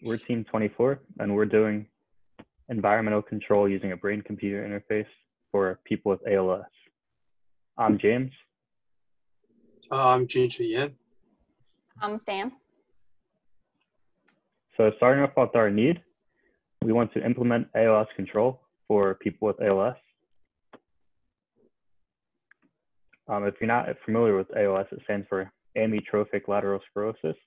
We're Team 24, and we're doing environmental control using a brain-computer interface for people with ALS. I'm James. I'm Jinchi Yan. I'm Sam. So starting off with our need, we want to implement ALS control for people with ALS. If you're not familiar with ALS, it stands for amyotrophic lateral sclerosis,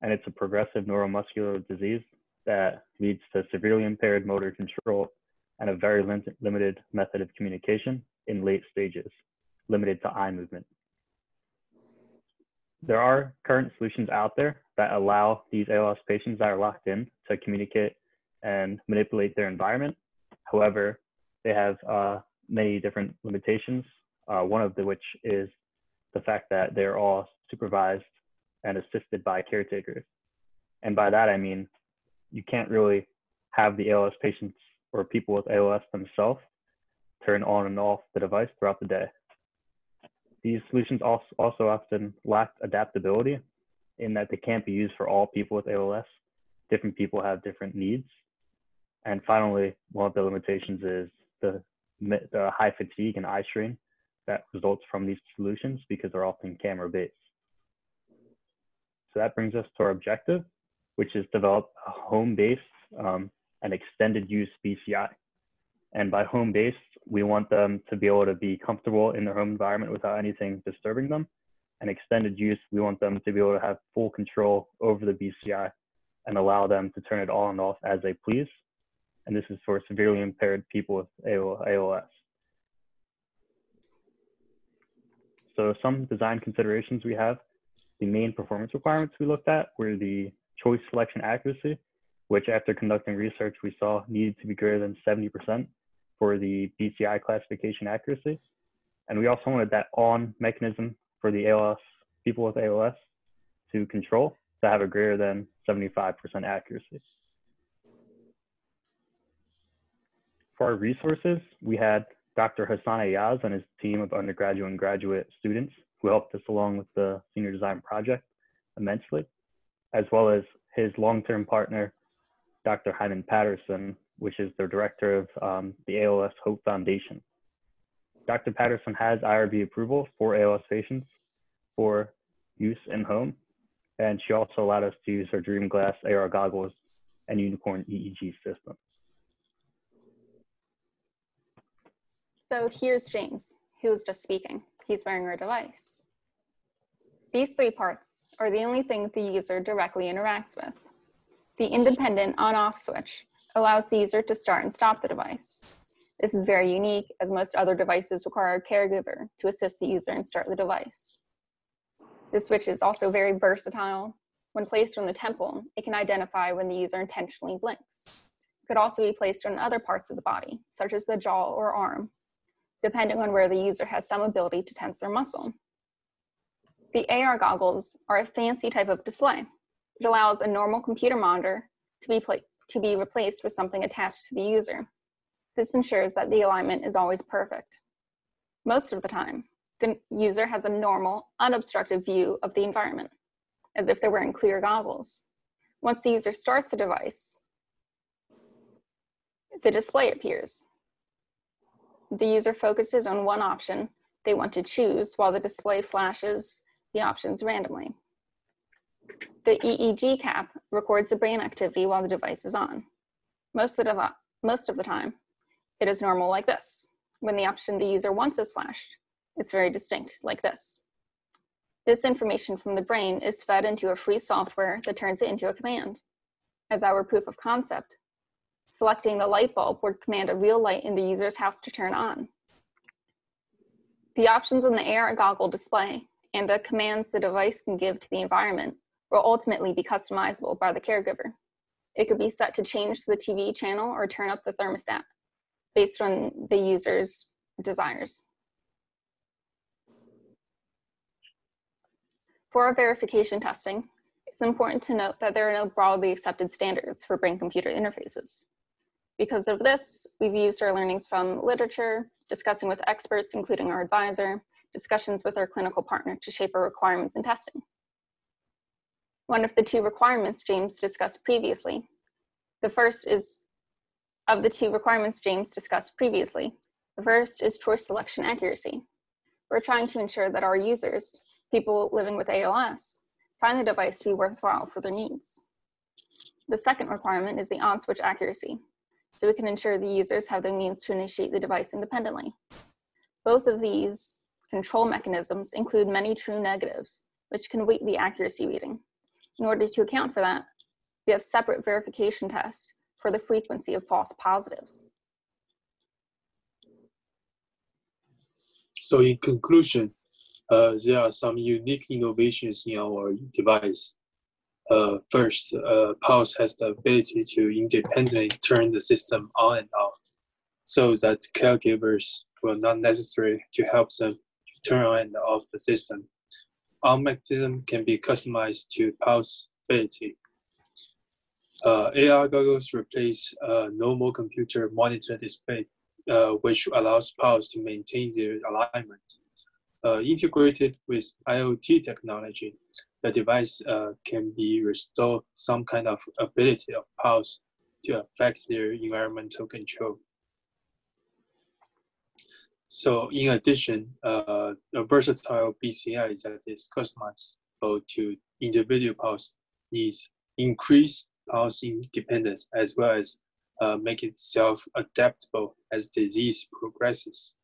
and it's a progressive neuromuscular disease that leads to severely impaired motor control and a very limited method of communication in late stages, limited to eye movement. There are current solutions out there that allow these ALS patients that are locked in to communicate and manipulate their environment. However, they have many different limitations, one of which is the fact that they're all supervised and assisted by caretakers. And by that, I mean, you can't really have the ALS patients or people with ALS themselves turn on and off the device throughout the day. These solutions also often lack adaptability in that they can't be used for all people with ALS. Different people have different needs. And finally, one of the limitations is the high fatigue and eye strain that results from these solutions because they're often camera-based. So that brings us to our objective, which is develop a home-based and extended use BCI. And by home-based, we want them to be able to be comfortable in their home environment without anything disturbing them. And extended use, we want them to be able to have full control over the BCI and allow them to turn it on and off as they please. And this is for severely impaired people with ALS. So some design considerations we have. The main performance requirements we looked at were the choice selection accuracy, which after conducting research, we saw needed to be greater than 70% for the BCI classification accuracy. And we also wanted that on mechanism for the ALS, people with ALS to control to have a greater than 75% accuracy. For our resources, we had Dr. Hassan Ayaz and his team of undergraduate and graduate students who helped us along with the senior design project immensely, as well as his long-term partner, Dr. Hyman Patterson, which is the director of the ALS Hope Foundation. Dr. Patterson has IRB approval for ALS patients for use in home, and she also allowed us to use her Dream Glass AR goggles and Unicorn EEG system. So here's James, who was just speaking. He's wearing our device. These three parts are the only thing the user directly interacts with. The independent on-off switch allows the user to start and stop the device. This is very unique as most other devices require a caregiver to assist the user and start the device. This switch is also very versatile. When placed on the temple, it can identify when the user intentionally blinks. It could also be placed on other parts of the body, such as the jaw or arm, depending on where the user has some ability to tense their muscle. The AR goggles are a fancy type of display. It allows a normal computer monitor to be replaced with something attached to the user. This ensures that the alignment is always perfect. Most of the time, the user has a normal, unobstructed view of the environment, as if they're wearing clear goggles. Once the user starts the device, the display appears. The user focuses on one option they want to choose while the display flashes the options randomly. The EEG cap records the brain activity while the device is on. Most of the time, it is normal like this. When the option the user wants is flashed, it's very distinct like this. This information from the brain is fed into a free software that turns it into a command. As our proof of concept, selecting the light bulb would command a real light in the user's house to turn on. The options on the AR goggle display and the commands the device can give to the environment will ultimately be customizable by the caregiver. It could be set to change the TV channel or turn up the thermostat based on the user's desires. For our verification testing, it's important to note that there are no broadly accepted standards for brain-computer interfaces. Because of this, we've used our learnings from literature, discussing with experts, including our advisor, discussions with our clinical partner to shape our requirements and testing. one of the two requirements James discussed previously. The first is of the two requirements James discussed previously. The first is choice selection accuracy. We're trying to ensure that our users, people living with ALS, find the device to be worthwhile for their needs. The second requirement is the on-switch accuracy, so we can ensure the users have the means to initiate the device independently. Both of these control mechanisms include many true negatives, which can weight the accuracy reading. In order to account for that, we have separate verification tests for the frequency of false positives. So in conclusion, there are some unique innovations in our device. First, Pulse has the ability to independently turn the system on and off, so that caregivers will not necessarily to help them to turn on and off the system. Our mechanism can be customized to Pulse ability. AR goggles replace normal computer monitor display, which allows Pulse to maintain their alignment. Integrated with IoT technology, the device can be restored some kind of ability of Pulse to affect their environmental control. So in addition, a versatile BCI that is customizable to individual Pulse needs increase Pulse independence as well as make it self-adaptable as disease progresses.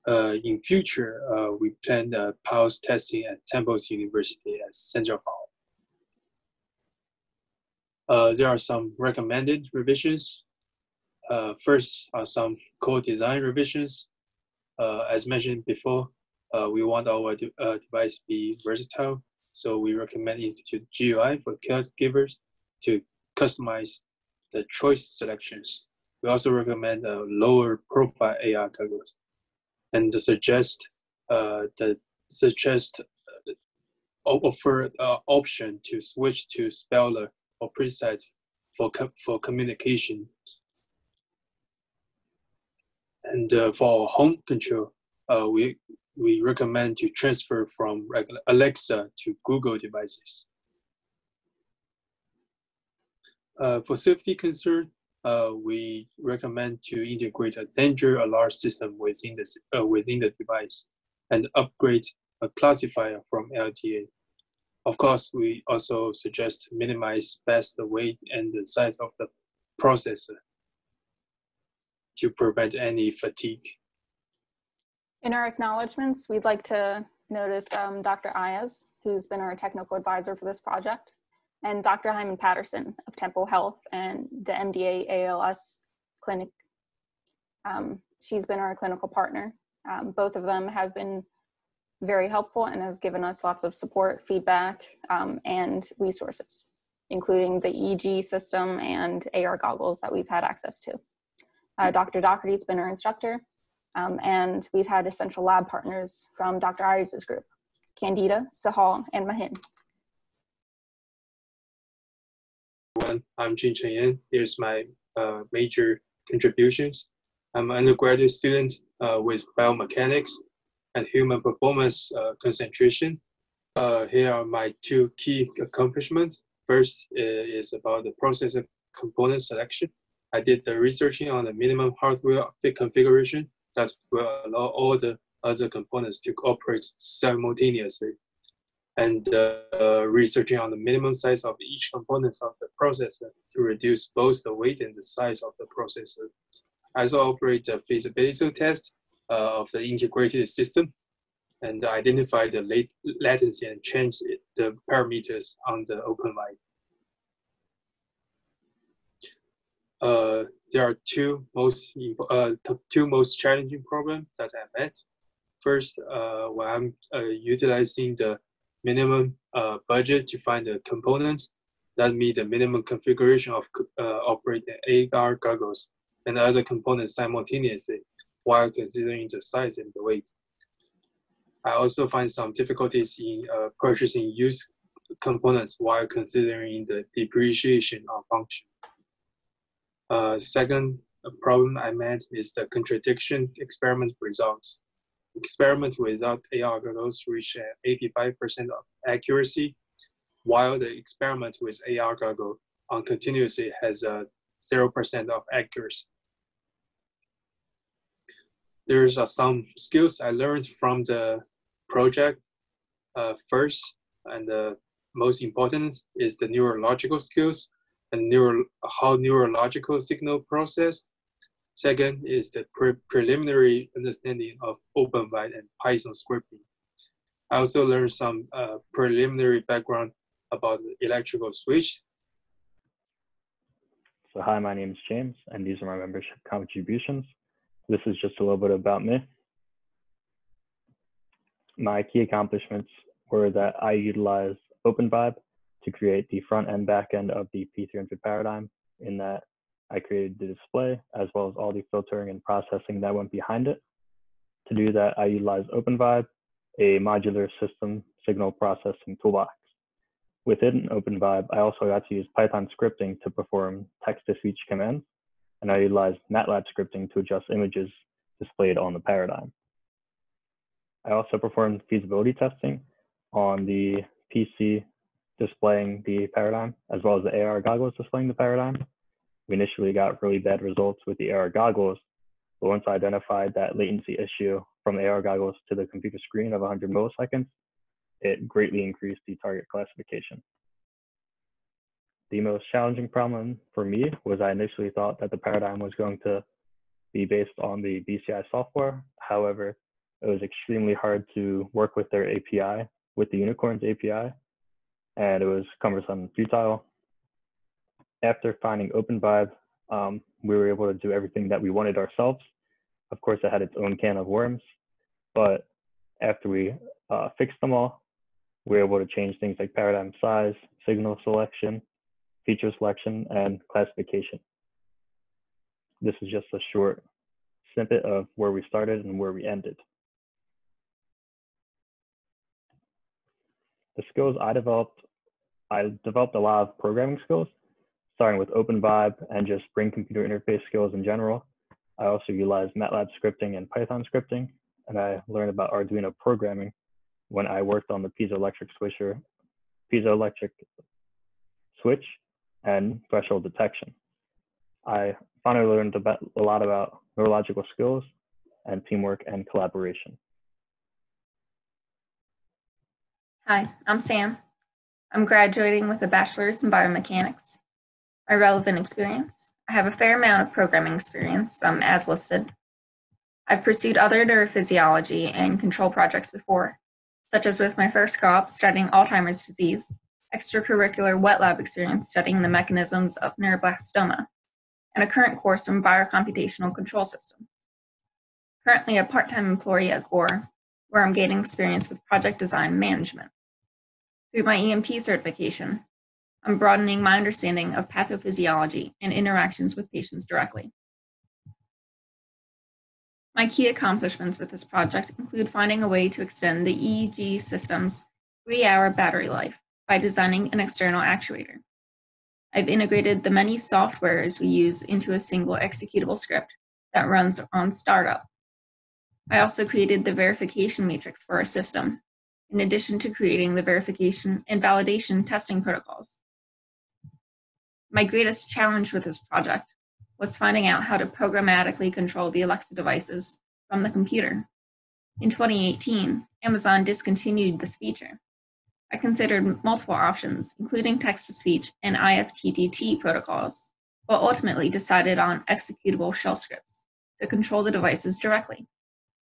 In future, we plan Pulse testing at Temple's University as Central Farm. There are some recommended revisions. First are some core design revisions. As mentioned before, we want our device to be versatile, so we recommend Institute GUI for caregivers to customize the choice selections. We also recommend a lower profile AR goggles, and offer option to switch to speller or preset for communication. And for home control, we recommend to transfer from Alexa to Google devices. For safety concern, we recommend to integrate a danger alert system within the device and upgrade a classifier from LTA. Of course, we also suggest minimize best the weight and the size of the processor to prevent any fatigue. In our acknowledgements, we'd like to notice Dr. Ayaz, who's been our technical advisor for this project, and Dr. Hyman Patterson of Temple Health and the MDA ALS clinic. She's been our clinical partner. Both of them have been very helpful and have given us lots of support, feedback, and resources, including the EEG system and AR goggles that we've had access to. Dr. Doherty's been our instructor, and we've had essential lab partners from Dr. Ayaz's group, Candida, Sahal, and Mahin. I'm Jin-Chen Yan. Here's my major contributions. I'm an undergraduate student with biomechanics and human performance concentration. Here are my two key accomplishments. First is about the processor component selection. I did the researching on the minimum hardware fit configuration that will allow all the other components to operate simultaneously, and researching on the minimum size of each component of the processor to reduce both the weight and the size of the processor. I also operate a feasibility test of the integrated system and identify the latency and change the parameters on the open line. There are two most challenging problems that I met. First, when I'm utilizing the minimum budget to find the components that meet the minimum configuration of operating AR goggles and other components simultaneously while considering the size and the weight. I also find some difficulties in purchasing used components while considering the depreciation of function. Second problem I met is the contradiction experiment results. Experiment without AR goggles reach 85% of accuracy, while the experiment with AR goggle on continuously has 0% of accuracy. There's some skills I learned from the project. First, and the most important, is the neurological skills and how neurological signal processed. Second is the preliminary understanding of OpenVibe and Python scripting. I also learned some preliminary background about the electrical switch. So hi, my name is James, and these are my membership contributions. This is just a little bit about me. My key accomplishments were that I utilized OpenVibe to create the front and back end of the P300 paradigm, in that I created the display as well as all the filtering and processing that went behind it. To do that, I utilized OpenVibe, a modular system signal processing toolbox. Within OpenVibe, I also got to use Python scripting to perform text-to-speech commands, and I utilized MATLAB scripting to adjust images displayed on the paradigm. I also performed feasibility testing on the PC displaying the paradigm, as well as the AR goggles displaying the paradigm. We initially got really bad results with the AR goggles, but once I identified that latency issue from the AR goggles to the computer screen of 100 milliseconds, it greatly increased the target classification. The most challenging problem for me was I initially thought that the paradigm was going to be based on the BCI software. However, it was extremely hard to work with their API, with the Unicorns API, and it was cumbersome and futile. After finding OpenVibe, we were able to do everything that we wanted ourselves. Of course, it had its own can of worms, but after we fixed them all, we were able to change things like paradigm size, signal selection, feature selection, and classification. This is just a short snippet of where we started and where we ended. The skills I developed a lot of programming skills, starting with OpenVibe and just Brain computer interface skills in general. I also utilized MATLAB scripting and Python scripting, and I learned about Arduino programming when I worked on the piezoelectric switch and threshold detection. I finally learned a lot about neurological skills and teamwork and collaboration. Hi, I'm Sam. I'm graduating with a bachelor's in biomechanics. My relevant experience: I have a fair amount of programming experience, as listed. I've pursued other neurophysiology and control projects before, such as with my first co-op studying Alzheimer's disease, extracurricular wet lab experience studying the mechanisms of neuroblastoma, and a current course in biocomputational control systems. Currently a part-time employee at Gore, where I'm gaining experience with project design management. Through my EMT certification, I'm broadening my understanding of pathophysiology and interactions with patients directly. My key accomplishments with this project include finding a way to extend the EEG system's 3-hour battery life by designing an external actuator. I've integrated the many softwares we use into a single executable script that runs on startup. I also created the verification matrix for our system, in addition to creating the verification and validation testing protocols. My greatest challenge with this project was finding out how to programmatically control the Alexa devices from the computer. In 2018, Amazon discontinued this feature. I considered multiple options, including text-to-speech and IFTTT protocols, but ultimately decided on executable shell scripts to control the devices directly.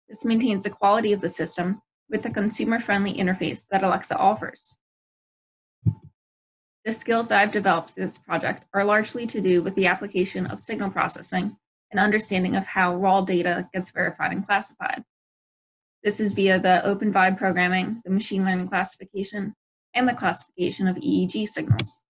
This maintains the quality of the system with the consumer-friendly interface that Alexa offers. The skills that I've developed through this project are largely to do with the application of signal processing and understanding of how raw data gets verified and classified. This is via the OpenVibe programming, the machine learning classification, and the classification of EEG signals.